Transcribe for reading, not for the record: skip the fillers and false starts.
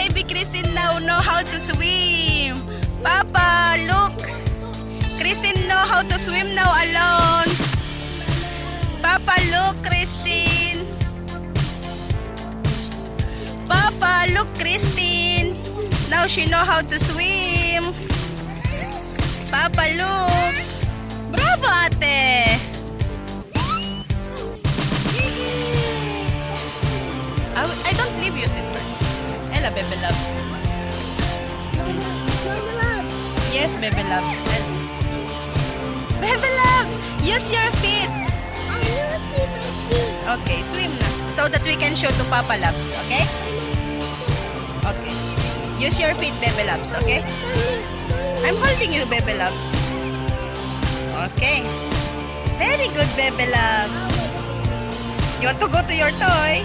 baby Christine now know how to swim. Papa, look. Christine know how to swim now alone. Papa, look, Christine. Papa, look, Christine. Now she know how to swim. Papa, look. Bravo, ate. I don't leave you, sister. Ella, baby loves. Yes, baby loves. Baby loves, use your feet. Okay, swim na. So that we can show to Papa loves, okay? Okay. Use your feet, baby loves, okay? I'm holding you, baby loves. Okay. Very good, baby loves. You want to go to your toy?